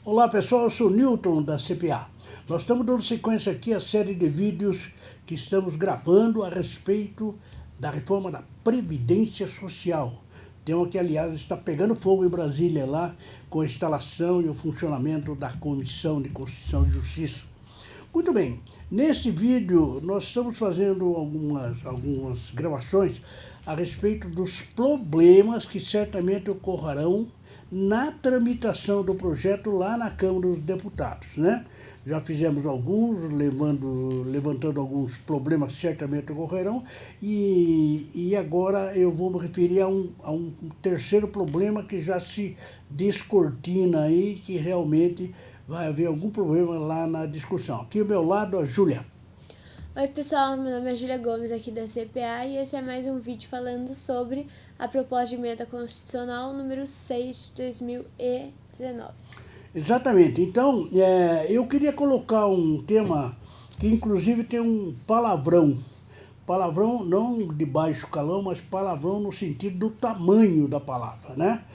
Olá pessoal, eu sou o Newton da CPA. Nós estamos dando sequência aqui à série de vídeos que estamos gravando a respeito da reforma da Previdência Social. Tema que, aliás, está pegando fogo em Brasília lá com a instalação e o funcionamento da Comissão de Constituição e Justiça. Muito bem, nesse vídeo nós estamos fazendo algumas gravações a respeito dos problemas que certamente ocorrerão na tramitação do projeto lá na Câmara dos Deputados, né? Já fizemos alguns, levantando alguns problemas que certamente ocorrerão, e agora eu vou me referir a um terceiro problema que já se descortina aí, que realmente vai haver algum problema lá na discussão. Aqui ao meu lado, a Júlia. Oi pessoal, meu nome é Júlia Gomes aqui da CPA e esse é mais um vídeo falando sobre a proposta de emenda constitucional número 6 de 2019. Exatamente, então eu queria colocar um tema que inclusive tem um palavrão não de baixo calão, mas palavrão no sentido do tamanho da palavra, né?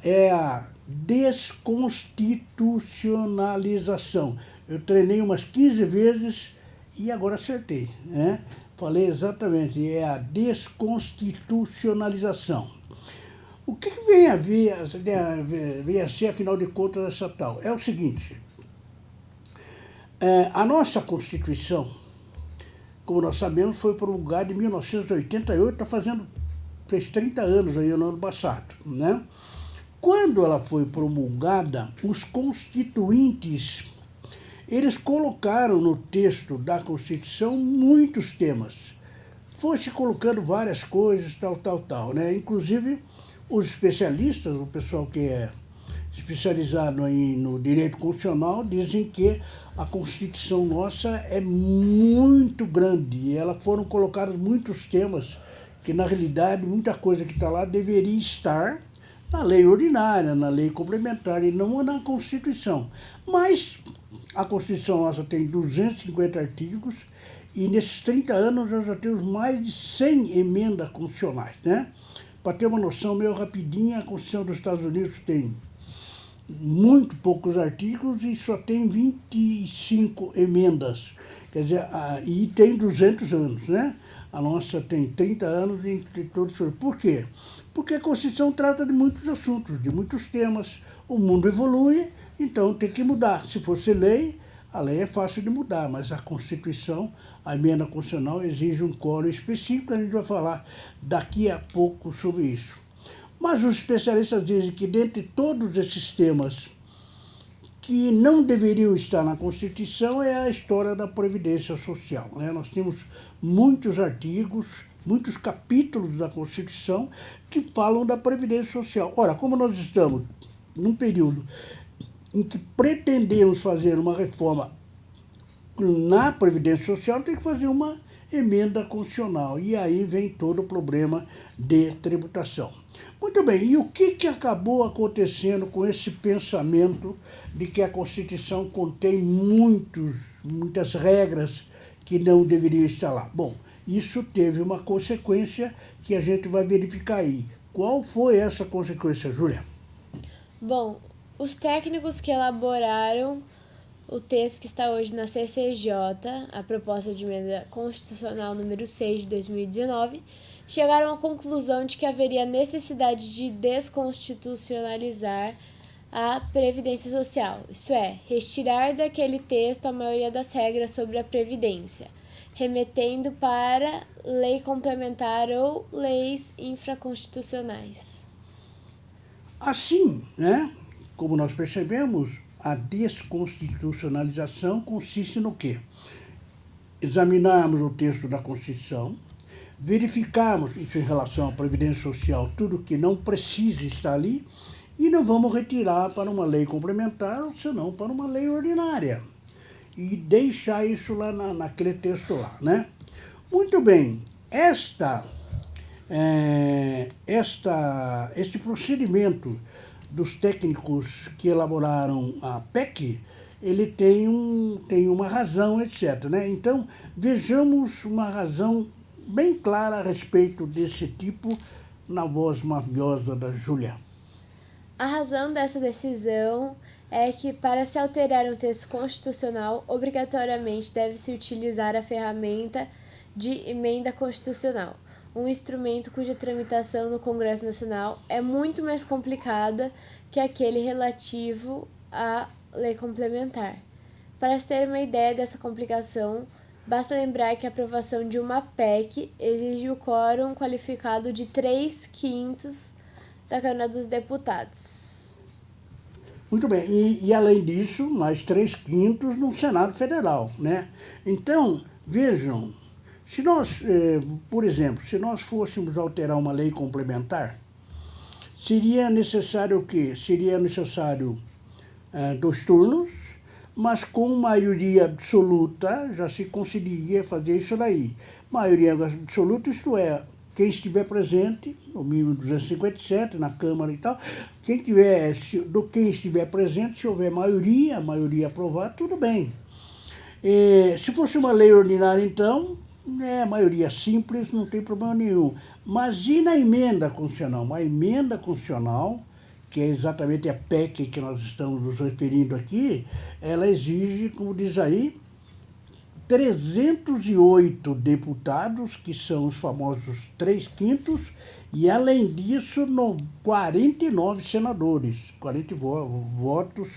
É a desconstitucionalização. Eu treinei umas 15 vezes e agora acertei, né? Falei exatamente, é a desconstitucionalização. O que vem a ser, afinal de contas, essa tal? É o seguinte, a nossa Constituição, como nós sabemos, foi promulgada em 1988, fez 30 anos aí no ano passado, né? Quando ela foi promulgada, os constituintes, eles colocaram no texto da Constituição muitos temas. Foi-se colocando várias coisas, tal, né? Inclusive, os especialistas, o pessoal que é especializado aí no direito constitucional, dizem que a Constituição nossa é muito grande e ela foram colocados muitos temas que, na realidade, muita coisa que está lá deveria estar na lei ordinária, na lei complementar e não na Constituição. Mas a Constituição nossa tem 250 artigos e nesses 30 anos nós já temos mais de 100 emendas constitucionais, né? Para ter uma noção meio rapidinha, a Constituição dos Estados Unidos tem muito poucos artigos e só tem 25 emendas, quer dizer, e tem 200 anos, né? A nossa tem 30 anos e tem todos. Por quê? Porque a Constituição trata de muitos assuntos, de muitos temas. O mundo evolui, então tem que mudar. Se fosse lei, a lei é fácil de mudar, mas a Constituição, a emenda constitucional, exige um quórum específico, a gente vai falar daqui a pouco sobre isso. Mas os especialistas dizem que dentre todos esses temas que não deveriam estar na Constituição é a história da Previdência Social, né? Nós temos muitos artigos, muitos capítulos da Constituição que falam da Previdência Social. Ora, como nós estamos num período em que pretendemos fazer uma reforma na Previdência Social, tem que fazer uma emenda constitucional. E aí vem todo o problema de tributação. Muito bem, e o que acabou acontecendo com esse pensamento de que a Constituição contém muitas regras que não deveriam estar lá? Bom, isso teve uma consequência que a gente vai verificar aí. Qual foi essa consequência, Júlia? Bom, os técnicos que elaboraram o texto que está hoje na CCJ, a proposta de emenda constitucional número 6 de 2019, chegaram à conclusão de que haveria necessidade de desconstitucionalizar a Previdência Social, isto é, retirar daquele texto a maioria das regras sobre a Previdência, remetendo para lei complementar ou leis infraconstitucionais. Assim, né, como nós percebemos, a desconstitucionalização consiste no quê? Examinarmos o texto da Constituição, verificarmos, isso em relação à Previdência Social, tudo que não precisa estar ali, e não vamos retirar para uma lei complementar, ou senão para uma lei ordinária. E deixar isso lá naquele texto lá, né? Muito bem, este procedimento dos técnicos que elaboraram a PEC, ele tem uma razão, etc, né? Então, vejamos uma razão bem clara a respeito desse tipo na voz maviosa da Júlia. A razão dessa decisão é que, para se alterar um texto constitucional, obrigatoriamente deve-se utilizar a ferramenta de emenda constitucional, um instrumento cuja tramitação no Congresso Nacional é muito mais complicada que aquele relativo à lei complementar. Para se ter uma ideia dessa complicação, basta lembrar que a aprovação de uma PEC exige o quórum qualificado de 3/5 da Câmara dos Deputados. Muito bem, e além disso, mais 3/5 no Senado Federal, né? Então, vejam, se nós, por exemplo, se nós fôssemos alterar uma lei complementar, seria necessário o quê? Seria necessário 2 turnos, mas com maioria absoluta já se conseguiria fazer isso daí. Maioria absoluta, isto é, quem estiver presente, no mínimo 257 na Câmara e tal, quem estiver presente, se houver maioria aprovada, tudo bem. Se fosse uma lei ordinária, então, maioria simples, não tem problema nenhum. Mas e na emenda constitucional? Uma emenda constitucional, que é exatamente a PEC que nós estamos nos referindo aqui, ela exige, como diz aí, 308 deputados, que são os famosos 3/5, e além disso, 49 senadores, 40 votos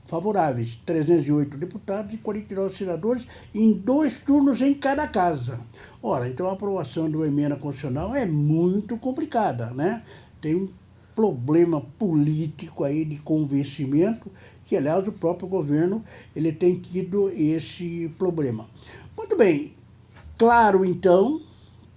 favoráveis, 308 deputados e 49 senadores, em 2 turnos em cada casa. Ora, então a aprovação de uma emenda constitucional é muito complicada, né? Tem um problema político aí de convencimento, que, aliás, o próprio governo ele tem tido esse problema. Muito bem, claro, então,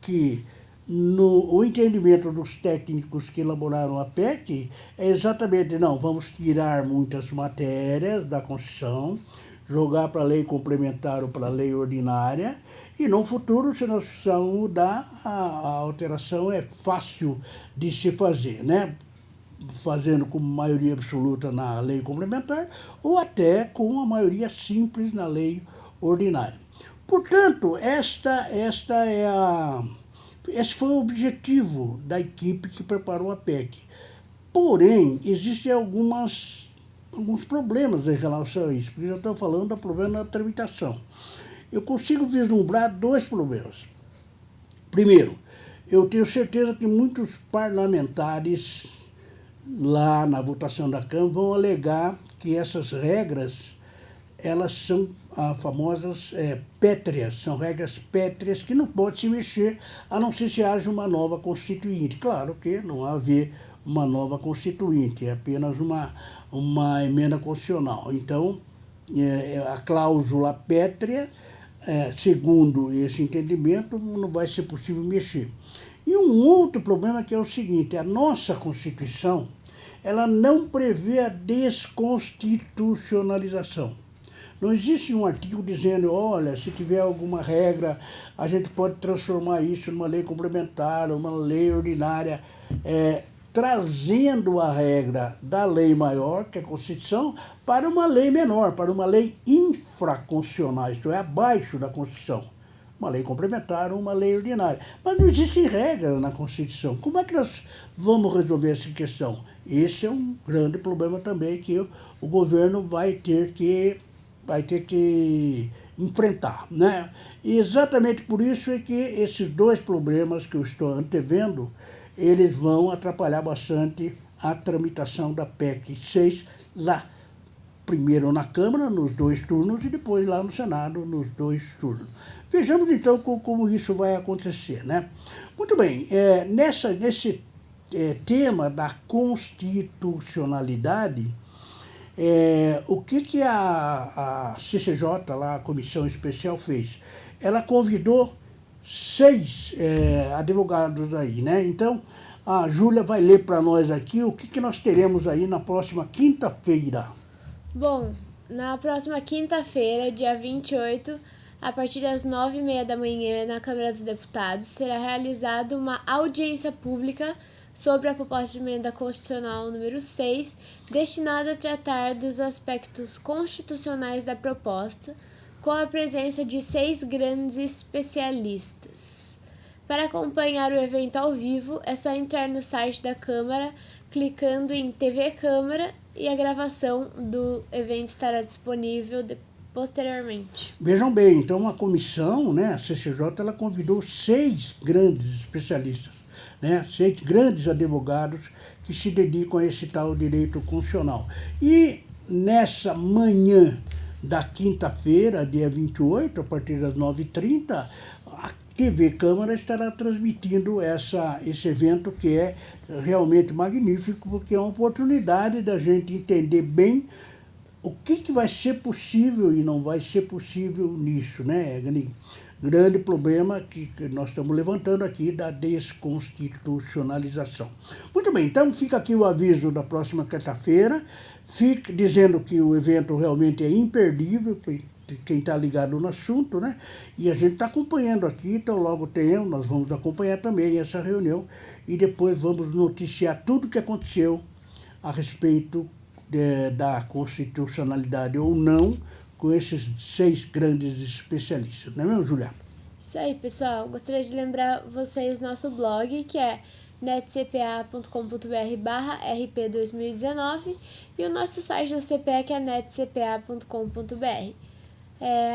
que o entendimento dos técnicos que elaboraram a PEC é exatamente, não, vamos tirar muitas matérias da Constituição, jogar para a lei complementar ou para a lei ordinária, e no futuro, se nós precisarmos mudar, a alteração é fácil de se fazer, né? Fazendo com maioria absoluta na lei complementar ou até com a maioria simples na lei ordinária. Portanto, esse foi o objetivo da equipe que preparou a PEC. Porém, existem alguns problemas em relação a isso, porque já estou falando do problema da tramitação. Eu consigo vislumbrar 2 problemas. Primeiro, eu tenho certeza que muitos parlamentares lá na votação da Câmara vão alegar que essas regras, elas são famosas pétreas, são regras pétreas que não pode se mexer, a não ser se haja uma nova constituinte. Claro que não há a haver uma nova constituinte, é apenas uma emenda constitucional. Então, a cláusula pétrea, segundo esse entendimento, não vai ser possível mexer. E um outro problema que é o seguinte, a nossa Constituição, ela não prevê a desconstitucionalização. Não existe um artigo dizendo, olha, se tiver alguma regra, a gente pode transformar isso numa lei complementar, uma lei ordinária, trazendo a regra da lei maior, que é a Constituição, para uma lei menor, para uma lei infraconstitucional, isto é, abaixo da Constituição. Uma lei complementar ou uma lei ordinária. Mas não existe regra na Constituição. Como é que nós vamos resolver essa questão? Esse é um grande problema também que o governo vai ter que enfrentar, né? E exatamente por isso é que esses 2 problemas que eu estou antevendo, eles vão atrapalhar bastante a tramitação da PEC 6 lá. Primeiro na Câmara, nos 2 turnos, e depois lá no Senado, nos 2 turnos. Vejamos, então, como isso vai acontecer, né? Muito bem, nesse tema da constitucionalidade, o que a CCJ, lá, a Comissão Especial, fez? Ela convidou 6 advogados aí, né? Então, a Júlia vai ler para nós aqui o que nós teremos aí na próxima quinta-feira. Bom, na próxima quinta-feira, dia 28, a partir das 9h30 da manhã, na Câmara dos Deputados, será realizada uma audiência pública sobre a proposta de emenda constitucional número 6, destinada a tratar dos aspectos constitucionais da proposta, com a presença de 6 grandes especialistas. Para acompanhar o evento ao vivo, é só entrar no site da Câmara clicando em TV Câmara e a gravação do evento estará disponível posteriormente. Vejam bem, então a comissão, né, a CCJ, ela convidou 6 grandes especialistas, né, 6 grandes advogados que se dedicam a esse tal direito constitucional. E nessa manhã da quinta-feira, dia 28, a partir das 9h30, a TV Câmara estará transmitindo esse evento, que é realmente magnífico, porque é uma oportunidade da gente entender bem o que vai ser possível e não vai ser possível nisso, né? Grande problema que nós estamos levantando aqui da desconstitucionalização. Muito bem, então fica aqui o aviso da próxima quinta-feira. Fique dizendo que o evento realmente é imperdível, quem está ligado no assunto, né? E a gente está acompanhando aqui, então logo nós vamos acompanhar também essa reunião e depois vamos noticiar tudo o que aconteceu a respeito da constitucionalidade ou não com esses 6 grandes especialistas, não é mesmo, Julia? Isso aí, pessoal. Gostaria de lembrar vocês nosso blog, que é netcpa.com.br/rp2019 e o nosso site da CPE, que é netcpa.com.br.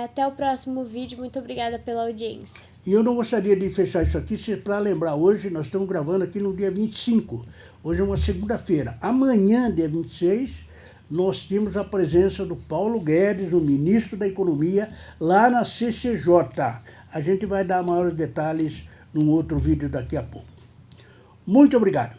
Até o próximo vídeo. Muito obrigada pela audiência. E eu não gostaria de fechar isso aqui para lembrar, hoje nós estamos gravando aqui no dia 25. Hoje é uma segunda-feira. Amanhã, dia 26, nós temos a presença do Paulo Guedes, o ministro da Economia, lá na CCJ. A gente vai dar maiores detalhes num outro vídeo daqui a pouco. Muito obrigado.